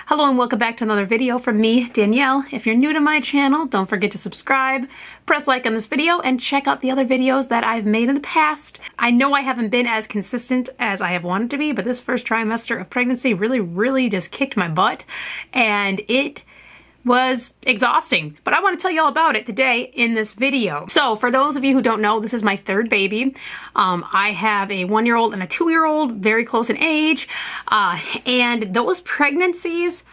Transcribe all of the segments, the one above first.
Hello and welcome back to another video from me, Danielle. If you're new to my channel, don't forget to subscribe, press like on this video, and check out the other videos that I've made in the past. I know I haven't been as consistent as I have wanted to be, but this first trimester of pregnancy really just kicked my butt, and it was exhausting, but I want to tell you all about it today in this video. So for those of you who don't know, this is my third baby. I have a 1-year-old and a 2-year-old, very close in age, and those pregnancies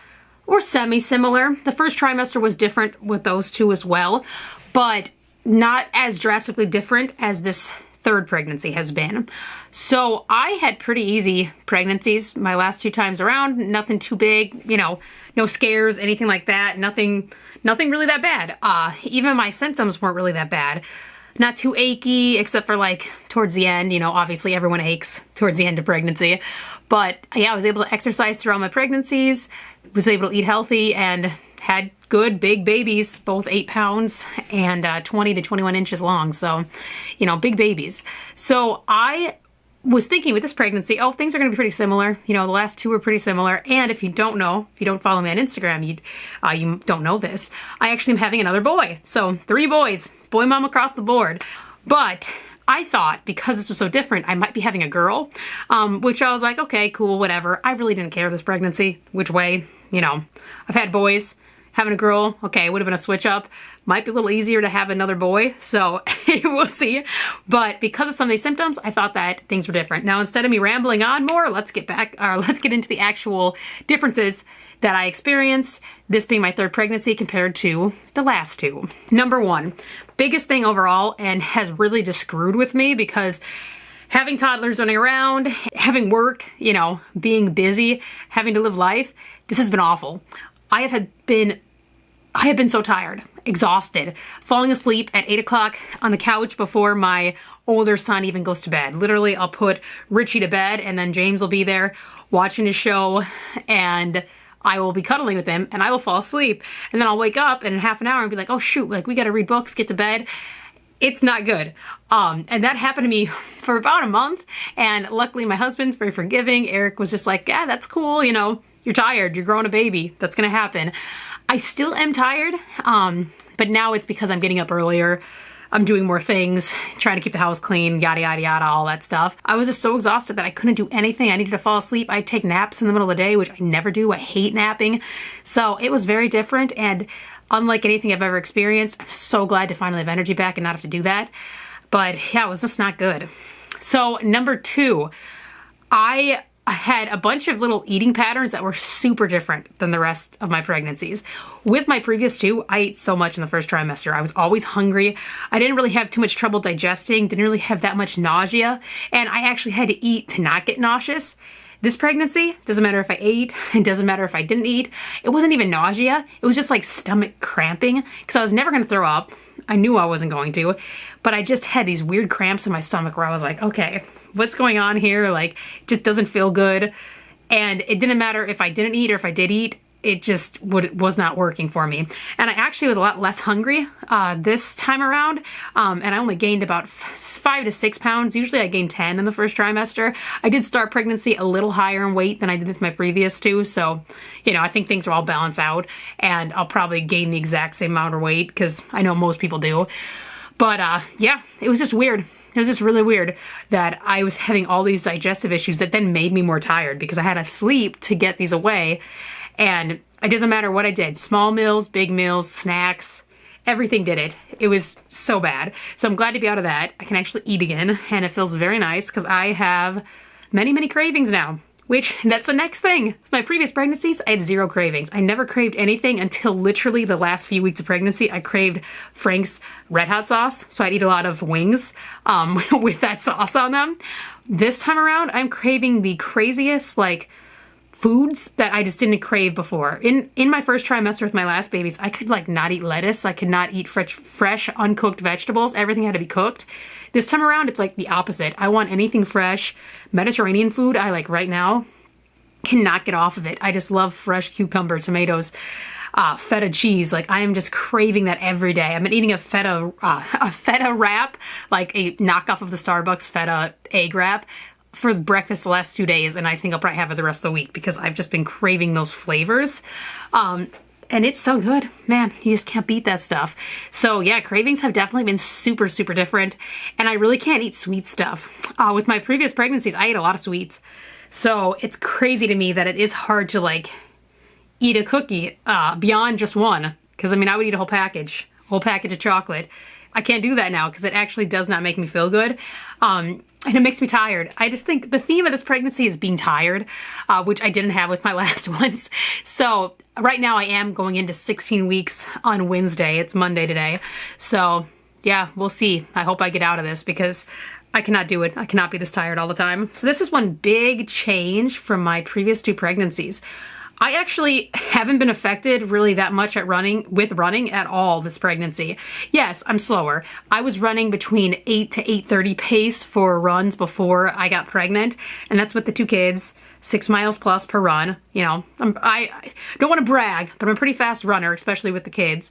were semi-similar. The first trimester was different with those two as well, but not as drastically different as this third pregnancy has been. So I had pretty easy pregnancies my last 2 times around, nothing too big, you know, no scares, anything like that, nothing really that bad. Even my symptoms weren't really that bad. Not too achy, except for like towards the end, you know, obviously everyone aches towards the end of pregnancy. But yeah, I was able to exercise throughout my pregnancies, was able to eat healthy, and had good big babies, both 8 pounds and 20 to 21 inches long. So, you know, big babies. So I was thinking with this pregnancy, oh, things are going to be pretty similar. You know, the last 2 were pretty similar. And if you don't know, if you don't follow me on Instagram, you don't know this. I actually am having another boy. So 3 boys, boy mom across the board. But I thought because this was so different, I might be having a girl, which I was like, okay, cool, whatever. I really didn't care this pregnancy, which way, you know, I've had boys. Having a girl, okay, would have been a switch up. Might be a little easier to have another boy, so we'll see. But because of some of these symptoms, I thought that things were different. Now, instead of me rambling on more, let's get into the actual differences that I experienced, this being my 3rd pregnancy compared to the last 2. Number 1, biggest thing overall, and has really just screwed with me because having toddlers running around, having work, you know, being busy, having to live life, this has been awful. I have been so tired, exhausted, falling asleep at 8 o'clock on the couch before my older son even goes to bed. Literally, I'll put Richie to bed and then James will be there watching his show and I will be cuddling with him and I will fall asleep. And then I'll wake up in half an hour and be like, oh shoot, like we gotta read books, get to bed. It's not good. And that happened to me for about a month. And luckily my husband's very forgiving. Eric was just like, yeah, that's cool. You know, you're tired, you're growing a baby. That's gonna happen. I still am tired, but now it's because I'm getting up earlier. I'm doing more things, trying to keep the house clean, yada, yada, yada, all that stuff. I was just so exhausted that I couldn't do anything. I needed to fall asleep. I'd take naps in the middle of the day, which I never do. I hate napping. So it was very different, and unlike anything I've ever experienced, I'm so glad to finally have energy back and not have to do that. But yeah, it was just not good. So number 2, I had a bunch of little eating patterns that were super different than the rest of my pregnancies. With my previous 2, I ate so much in the first trimester. I was always hungry. I didn't really have too much trouble digesting, didn't really have that much nausea, and I actually had to eat to not get nauseous. This pregnancy, doesn't matter if I ate, it doesn't matter if I didn't eat. It wasn't even nausea. It was just like stomach cramping because I was never going to throw up. I knew I wasn't going to, but I just had these weird cramps in my stomach where I was like, okay, what's going on here? Like, it just doesn't feel good. And it didn't matter if I didn't eat or if I did eat, it just was not working for me. And I actually was a lot less hungry this time around. And I only gained about 5 to 6 pounds. Usually I gained 10 in the first trimester. I did start pregnancy a little higher in weight than I did with my previous 2. So, you know, I think things will all balance out and I'll probably gain the exact same amount of weight because I know most people do. But yeah, it was just weird. It was just really weird that I was having all these digestive issues that then made me more tired because I had to sleep to get these away. And it doesn't matter what I did. Small meals, big meals, snacks, everything did it. It was so bad. So I'm glad to be out of that. I can actually eat again and it feels very nice because I have many cravings now. Which, that's the next thing. My previous pregnancies, I had 0 cravings. I never craved anything until literally the last few weeks of pregnancy. I craved Frank's Red Hot sauce, so I'd eat a lot of wings with that sauce on them. This time around, I'm craving the craziest, like, foods that I just didn't crave before. In my first trimester with my last babies, I could like not eat lettuce. I could not eat fresh uncooked vegetables. Everything had to be cooked. This time around, it's like the opposite. I want anything fresh. Mediterranean food, I like right now, cannot get off of it. I just love fresh cucumber, tomatoes, feta cheese. Like I am just craving that every day. I've been eating a feta wrap, like a knockoff of the Starbucks feta egg wrap, for breakfast the last 2 days, and I think I'll probably have it the rest of the week because I've just been craving those flavors. And it's so good. Man, you just can't beat that stuff. So yeah, cravings have definitely been super, super different. And I really can't eat sweet stuff. With my previous pregnancies, I ate a lot of sweets. So it's crazy to me that it is hard to like eat a cookie beyond just one. Because I mean, I would eat a whole package of chocolate. I can't do that now because it actually does not make me feel good. And it makes me tired. I just think the theme of this pregnancy is being tired, which I didn't have with my last ones. So right now I am going into 16 weeks on Wednesday. It's Monday today. So yeah, we'll see. I hope I get out of this because I cannot do it. I cannot be this tired all the time. So this is one big change from my previous 2 pregnancies. I actually haven't been affected really that much at running at all this pregnancy. Yes, I'm slower. I was running between 8 to 8:30 pace for runs before I got pregnant, and that's with the 2 kids, 6 miles plus per run. You know, I don't want to brag, but I'm a pretty fast runner, especially with the kids.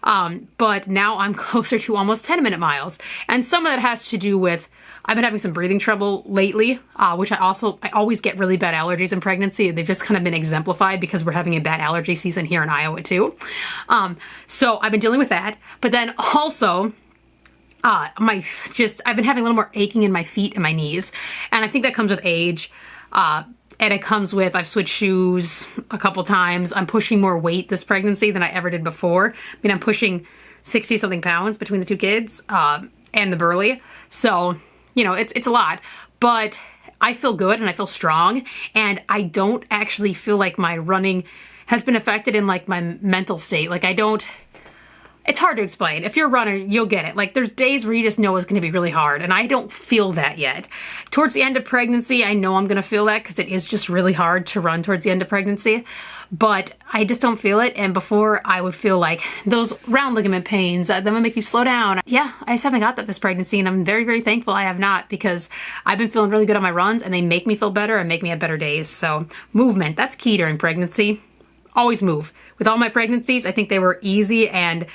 But now I'm closer to almost 10-minute miles, and some of that has to do with I've been having some breathing trouble lately, which I always get really bad allergies in pregnancy. They've just kind of been exemplified because we're having a bad allergy season here in Iowa too. So I've been dealing with that. But then also, I've been having a little more aching in my feet and my knees. And I think that comes with age. And it comes with, I've switched shoes a couple times. I'm pushing more weight this pregnancy than I ever did before. I mean, I'm pushing 60 something pounds between the 2 kids, and the Burley. So, you know, it's a lot, but I feel good and I feel strong, and I don't actually feel like my running has been affected in like my mental state. Like it's hard to explain. If you're a runner, you'll get it. Like there's days where you just know it's going to be really hard, and I don't feel that yet. Towards the end of pregnancy, I know I'm going to feel that because it is just really hard to run towards the end of pregnancy, but I just don't feel it. And before I would feel like those round ligament pains that would make you slow down. Yeah, I just haven't got that this pregnancy, and I'm very, very thankful I have not because I've been feeling really good on my runs and they make me feel better and make me have better days. So movement, that's key during pregnancy. Always move. With all my pregnancies, I think they were easy and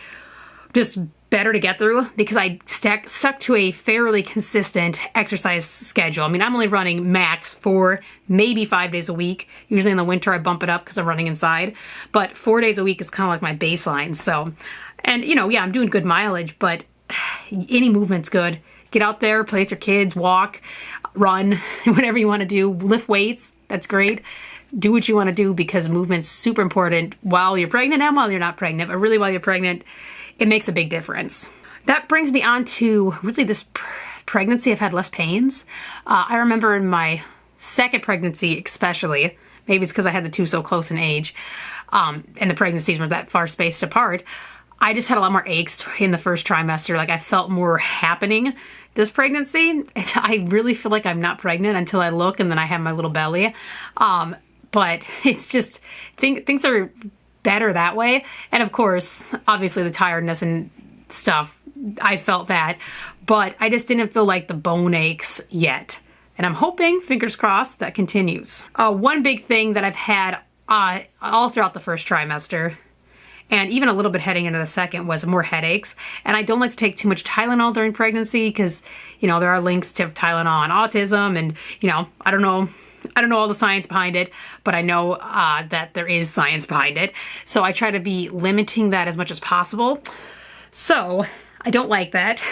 just better to get through because I stuck to a fairly consistent exercise schedule. I mean, I'm only running max 4, maybe 5 days a week. Usually in the winter I bump it up because I'm running inside, but 4 days a week is kind of like my baseline. So, and you know, yeah, I'm doing good mileage, but any movement's good. Get out there, play with your kids, walk, run, whatever you want to do, lift weights, that's great. Do what you want to do because movement's super important while you're pregnant and while you're not pregnant, but really while you're pregnant, it makes a big difference. That brings me on to really this pregnancy. I've had less pains. I remember in my second pregnancy especially, maybe it's because I had the 2 so close in age, and the pregnancies were that far spaced apart, I just had a lot more aches in the first trimester. Like I felt more happening this pregnancy. I really feel like I'm not pregnant until I look and then I have my little belly. But it's just, things are better that way. And of course, obviously the tiredness and stuff, I felt that, but I just didn't feel like the bone aches yet. And I'm hoping, fingers crossed, that continues. One big thing that I've had all throughout the first trimester, and even a little bit heading into the second, was more headaches. And I don't like to take too much Tylenol during pregnancy because, you know, there are links to Tylenol and autism, and, you know, I don't know all the science behind it, but I know that there is science behind it. So I try to be limiting that as much as possible. So I don't like that,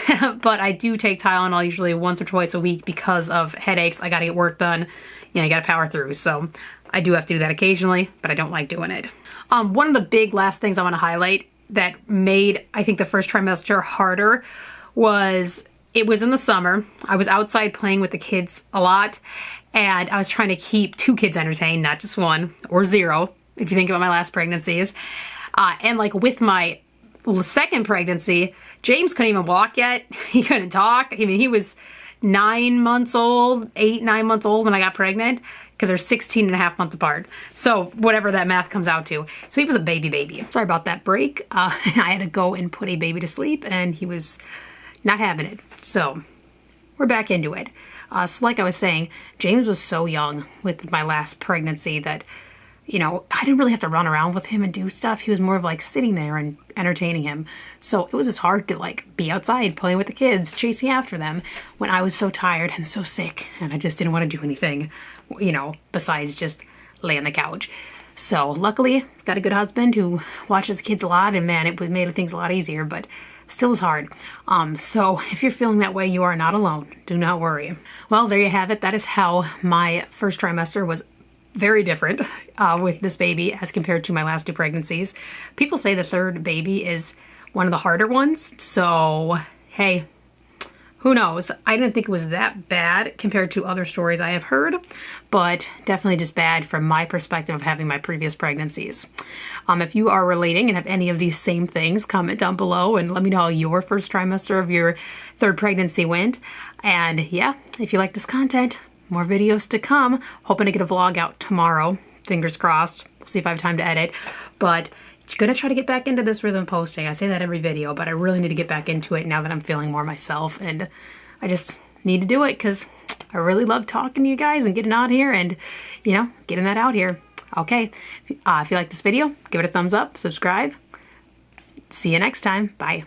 but I do take Tylenol usually once or twice a week because of headaches. I gotta get work done. You know, you gotta power through. So I do have to do that occasionally, but I don't like doing it. One of the big last things I want to highlight that made, I think, the first trimester harder was, it was in the summer. I was outside playing with the kids a lot, and I was trying to keep 2 kids entertained, not just 1 or 0, if you think about my last pregnancies. And like with my second pregnancy, James couldn't even walk yet. He couldn't talk. I mean, he was 9 months old, 8, 9 months old when I got pregnant, because they're 16 and a half months apart. So whatever that math comes out to. So he was a baby. Sorry about that break. I had to go and put a baby to sleep, and he was not having it. So we're back into it. So like I was saying, James was so young with my last pregnancy that, you know, I didn't really have to run around with him and do stuff. He was more of like sitting there and entertaining him. So it was just hard to like be outside playing with the kids, chasing after them when I was so tired and so sick and I just didn't want to do anything, you know, besides just lay on the couch. So luckily, got a good husband who watches the kids a lot, and man, it made things a lot easier, but still was hard. So if you're feeling that way, you are not alone. Do not worry. Well, there you have it. That is how my first trimester was very different with this baby as compared to my last 2 pregnancies. People say the 3rd baby is one of the harder ones. So, hey, who knows? I didn't think it was that bad compared to other stories I have heard, but definitely just bad from my perspective of having my previous pregnancies. If you are relating and have any of these same things, comment down below and let me know how your first trimester of your 3rd pregnancy went. And yeah, if you like this content, more videos to come. Hoping to get a vlog out tomorrow. Fingers crossed. We'll see if I have time to edit. But gonna try to get back into this rhythm posting. I say that every video, but I really need to get back into it now that I'm feeling more myself, and I just need to do it because I really love talking to you guys and getting on here and, you know, getting that out here. Okay, if you like this video, give it a thumbs up, subscribe. See you next time. Bye.